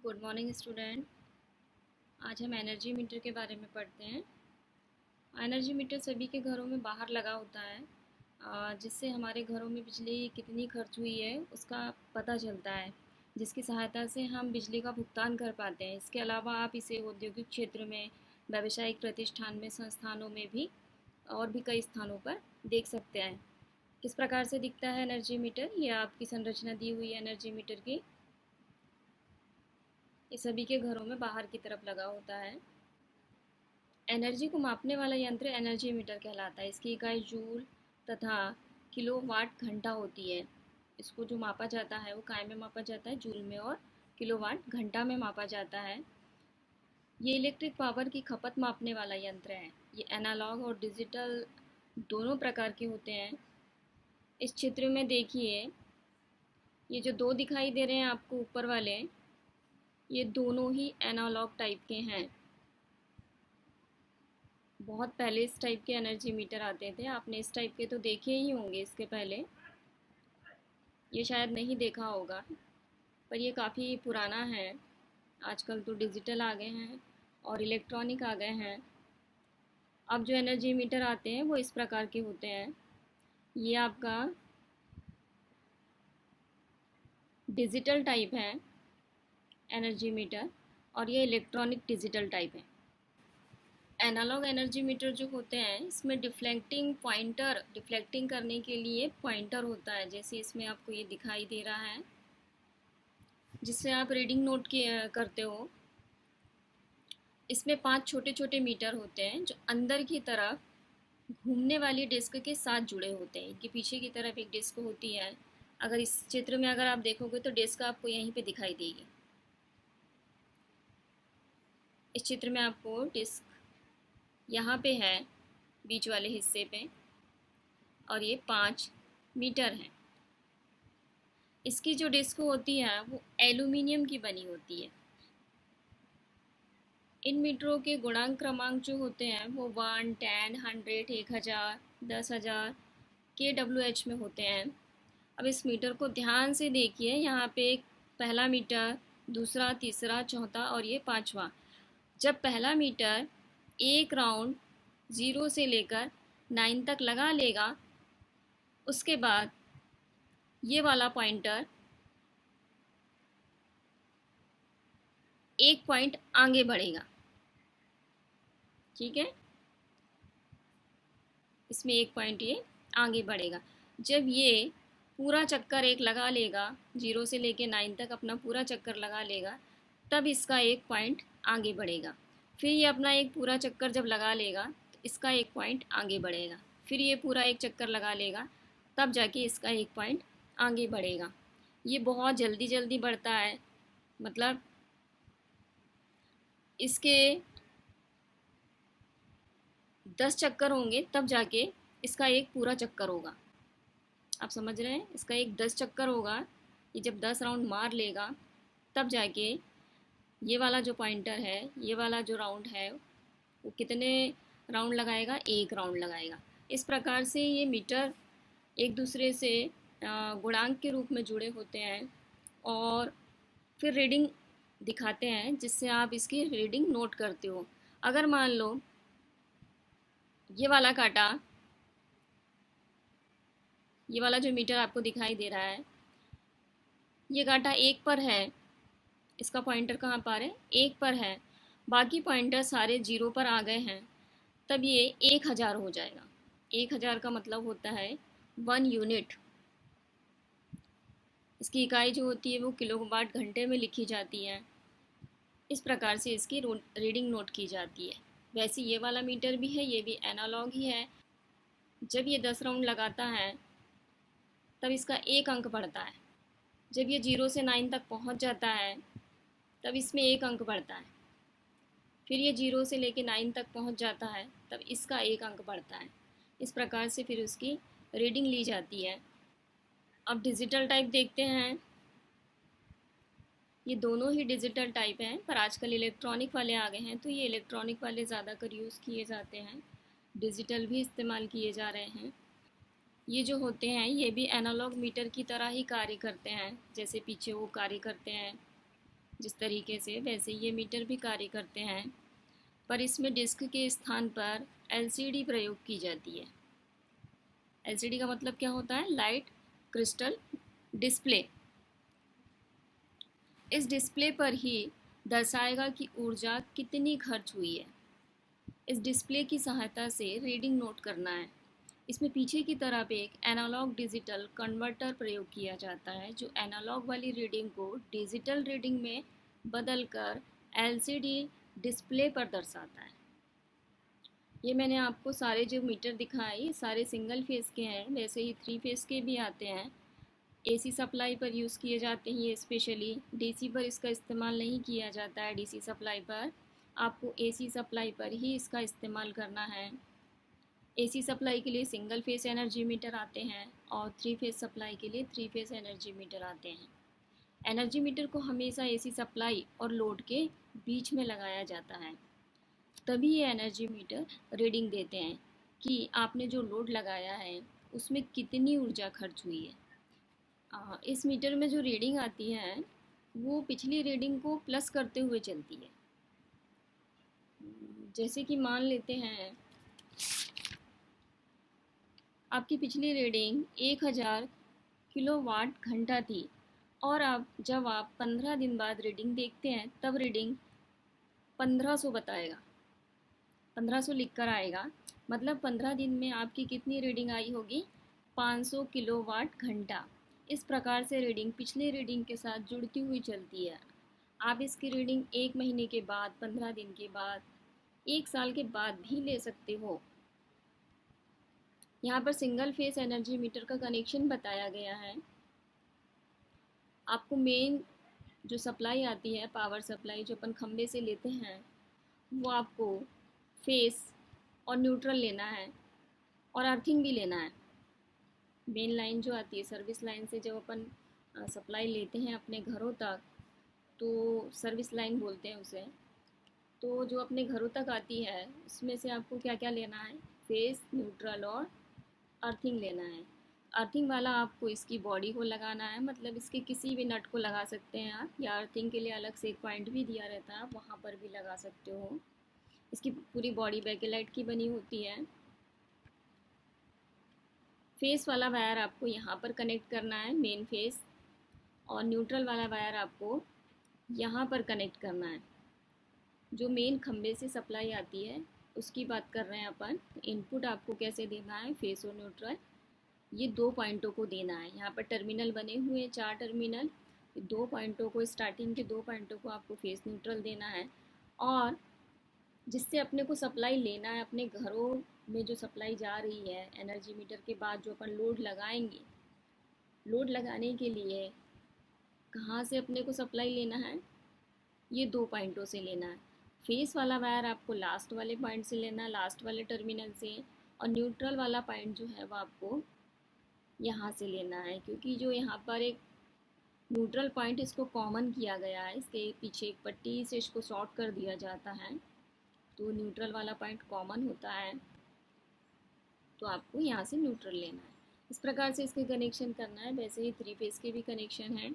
Good morning student. आज हम energy meter के बारे में पढ़ते हैं। एनर्जी मीटर सभी के घरों में बाहर लगा होता है, जिससे हमारे घरों में बिजली कितनी खर्च हुई है उसका पता चलता है, जिसकी सहायता से हम बिजली का भुगतान कर पाते हैं। इसके अलावा आप इसे औद्योगिक क्षेत्र में, व्यावसायिक प्रतिष्ठान में, संस्थानों में भी और भी कई स्थानों पर देख सकते हैं। किस प्रकार से दिखता है एनर्जी मीटर, ये आपकी संरचना दी हुई है एनर्जी मीटर की। ये सभी के घरों में बाहर की तरफ लगा होता है। एनर्जी को मापने वाला यंत्र एनर्जी मीटर कहलाता है। इसकी इकाई जूल तथा किलोवाट घंटा होती है। इसको जो मापा जाता है वो काय में मापा जाता है, जूल में, और किलोवाट घंटा में मापा जाता है। ये इलेक्ट्रिक पावर की खपत मापने वाला यंत्र है। ये एनालॉग और डिजिटल दोनों प्रकार के होते हैं। इस चित्र में देखिए, ये जो दो दिखाई दे रहे हैं आपको ऊपर वाले, ये दोनों ही एनालॉग टाइप के हैं। बहुत पहले इस टाइप के एनर्जी मीटर आते थे, आपने इस टाइप के तो देखे ही होंगे इसके पहले, ये शायद नहीं देखा होगा, पर ये काफ़ी पुराना है। आजकल तो डिजिटल आ गए हैं और इलेक्ट्रॉनिक आ गए हैं। अब जो एनर्जी मीटर आते हैं वो इस प्रकार के होते हैं। ये आपका डिजिटल टाइप है एनर्जी मीटर, और ये इलेक्ट्रॉनिक डिजिटल टाइप है। एनालॉग एनर्जी मीटर जो होते हैं इसमें डिफ्लेक्टिंग करने के लिए पॉइंटर होता है, जैसे इसमें आपको ये दिखाई दे रहा है, जिससे आप रीडिंग नोट करते हो। इसमें 5 छोटे छोटे मीटर होते हैं जो अंदर की तरफ घूमने वाली डिस्क के साथ जुड़े होते हैं। इनके पीछे की तरफ एक डिस्क होती है। अगर इस चित्र में अगर आप देखोगे तो डिस्क आपको यहीं पे दिखाई देगी। इस चित्र में आपको डिस्क यहाँ पे है, बीच वाले हिस्से पे, और ये 5 मीटर हैं। इसकी जो डिस्क होती है वो एल्यूमिनियम की बनी होती है। इन मीटरों के गुणांक क्रमांक जो होते हैं वो 1, 10, 100, 1000, 10,000 kWh में होते हैं। अब इस मीटर को ध्यान से देखिए, यहाँ पे एक पहला मीटर, दूसरा, तीसरा, चौथा और ये पांचवा। जब पहला मीटर एक राउंड 0 से लेकर 9 तक लगा लेगा, उसके बाद ये वाला पॉइंटर एक पॉइंट आगे बढ़ेगा। ठीक है, इसमें एक पॉइंट ये आगे बढ़ेगा। जब ये पूरा चक्कर एक लगा लेगा, 0 से लेके 9 तक अपना पूरा चक्कर लगा लेगा, तब इसका एक पॉइंट आगे बढ़ेगा। फिर ये अपना एक पूरा चक्कर जब लगा लेगा तो इसका एक पॉइंट आगे बढ़ेगा। फिर ये पूरा एक चक्कर लगा लेगा, तब जाके इसका एक पॉइंट आगे बढ़ेगा। ये बहुत जल्दी जल्दी बढ़ता है, मतलब इसके 10 चक्कर होंगे तब जाके इसका एक पूरा चक्कर होगा। आप समझ रहे हैं, इसका एक 10 चक्कर होगा। ये जब 10 राउंड मार लेगा तब जाके ये वाला जो पॉइंटर है, ये वाला जो राउंड है, वो कितने राउंड लगाएगा, एक राउंड लगाएगा। इस प्रकार से ये मीटर एक दूसरे से गुणांक के रूप में जुड़े होते हैं और फिर रीडिंग दिखाते हैं, जिससे आप इसकी रीडिंग नोट करते हो। अगर मान लो ये वाला काटा, ये वाला जो मीटर आपको दिखाई दे रहा है, ये काटा एक पर है, इसका पॉइंटर कहाँ पर है, एक पर है, बाकी पॉइंटर सारे 0 पर आ गए हैं, तब ये 1000 हो जाएगा। 1000 का मतलब होता है 1 यूनिट। इसकी इकाई जो होती है वो किलोवाट घंटे में लिखी जाती है। इस प्रकार से इसकी रीडिंग नोट की जाती है। वैसे ये वाला मीटर भी है, ये भी एनालॉग ही है। जब ये 10 राउंड लगाता है तब इसका एक अंक बढ़ता है। जब ये 0 से 9 तक पहुंच जाता है तब इसमें एक अंक बढ़ता है। फिर ये 0 से लेके 9 तक पहुंच जाता है तब इसका एक अंक बढ़ता है। इस प्रकार से फिर उसकी रीडिंग ली जाती है। अब डिजिटल टाइप देखते हैं। ये दोनों ही डिजिटल टाइप हैं, पर आजकल इलेक्ट्रॉनिक वाले आ गए हैं, तो ये इलेक्ट्रॉनिक वाले ज़्यादातर यूज़ किए जाते हैं। डिजिटल भी इस्तेमाल किए जा रहे हैं। ये जो होते हैं ये भी एनालॉग मीटर की तरह ही कार्य करते हैं, जैसे पीछे वो कार्य करते हैं। जिस तरीके से, वैसे ये मीटर भी कार्य करते हैं, पर इसमें डिस्क के स्थान पर एलसीडी प्रयोग की जाती है। एलसीडी का मतलब क्या होता है? Light crystal display. इस डिस्प्ले पर ही दर्शाएगा कि ऊर्जा कितनी खर्च हुई है। इस डिस्प्ले की सहायता से रीडिंग नोट करना है। इसमें पीछे की तरफ एक एनालॉग डिजिटल कन्वर्टर प्रयोग किया जाता है, जो एनालॉग वाली रीडिंग को डिजिटल रीडिंग में बदलकर एलसीडी डिस्प्ले पर दर्शाता है। ये मैंने आपको सारे जो मीटर दिखाए, ये सारे सिंगल फेस के हैं। वैसे ही 3 फेस के भी आते हैं। एसी सप्लाई पर यूज़ किए जाते हैं ये स्पेशली। डीसी पर इसका इस्तेमाल नहीं किया जाता है। डीसी सप्लाई पर आपको एसी सप्लाई पर ही इसका इस्तेमाल करना है। एसी सप्लाई के लिए सिंगल फेस एनर्जी मीटर आते हैं और 3 फेस सप्लाई के लिए 3 फेस एनर्जी मीटर आते हैं। एनर्जी मीटर को हमेशा एसी सप्लाई और लोड के बीच में लगाया जाता है, तभी ये एनर्जी मीटर रीडिंग देते हैं कि आपने जो लोड लगाया है उसमें कितनी ऊर्जा खर्च हुई है। इस मीटर में जो रीडिंग आती है वो पिछली रीडिंग को प्लस करते हुए चलती है। जैसे कि मान लेते हैं आपकी पिछली रीडिंग 1000 किलोवाट घंटा थी, और अब जब आप 15 दिन बाद रीडिंग देखते हैं तब रीडिंग 1500 बताएगा, 1500 लिख कर आएगा। मतलब 15 दिन में आपकी कितनी रीडिंग आई होगी? 500 किलोवाट घंटा। इस प्रकार से रीडिंग पिछले रीडिंग के साथ जुड़ती हुई चलती है। आप इसकी रीडिंग 1 महीने के बाद, 15 दिन के बाद, 1 साल के बाद भी ले सकते हो। यहाँ पर सिंगल फेस एनर्जी मीटर का कनेक्शन बताया गया है। आपको मेन जो सप्लाई आती है, पावर सप्लाई जो अपन खंबे से लेते हैं, वो आपको फेस और न्यूट्रल लेना है और अर्थिंग भी लेना है। मेन लाइन जो आती है सर्विस लाइन से, जब अपन सप्लाई लेते हैं अपने घरों तक, तो सर्विस लाइन बोलते हैं उसे। तो जो अपने घरों तक आती है उसमें से आपको क्या क्या लेना है? फेस, न्यूट्रल और अर्थिंग लेना है। अर्थिंग वाला आपको इसकी बॉडी को लगाना है, मतलब इसके किसी भी नट को लगा सकते हैं आप, या अर्थिंग के लिए अलग से एक पॉइंट भी दिया रहता है, वहाँ पर भी लगा सकते हो। इसकी पूरी बॉडी बेकेलाइट की बनी होती है। फेस वाला वायर आपको यहाँ पर कनेक्ट करना है, मेन फेस, और न्यूट्रल वाला वायर आपको यहाँ पर कनेक्ट करना है। जो मेन खंबे से सप्लाई आती है उसकी बात कर रहे हैं अपन। इनपुट आपको कैसे देना है? फेस और न्यूट्रल, ये 2 पॉइंटों को देना है। यहाँ पर टर्मिनल बने हुए हैं, 4 टर्मिनल। 2 पॉइंटों को, स्टार्टिंग के 2 पॉइंटों को आपको फेस न्यूट्रल देना है। और जिससे अपने को सप्लाई लेना है, अपने घरों में जो सप्लाई जा रही है एनर्जी मीटर के बाद, जो अपन लोड लगाएंगे, लोड लगाने के लिए कहाँ से अपने को सप्लाई लेना है? ये 2 पॉइंटों से लेना है। फेस वाला वायर आपको लास्ट वाले पॉइंट से लेना है, लास्ट वाले टर्मिनल से, और न्यूट्रल वाला पॉइंट जो है वो आपको यहाँ से लेना है, क्योंकि जो यहाँ पर एक न्यूट्रल पॉइंट इसको कॉमन किया गया है, इसके पीछे एक पट्टी से इसको शॉर्ट कर दिया जाता है, तो न्यूट्रल वाला पॉइंट कॉमन होता है, तो आपको यहाँ से न्यूट्रल लेना है। इस प्रकार से इसके कनेक्शन करना है। वैसे ही 3 फेस के भी कनेक्शन हैं।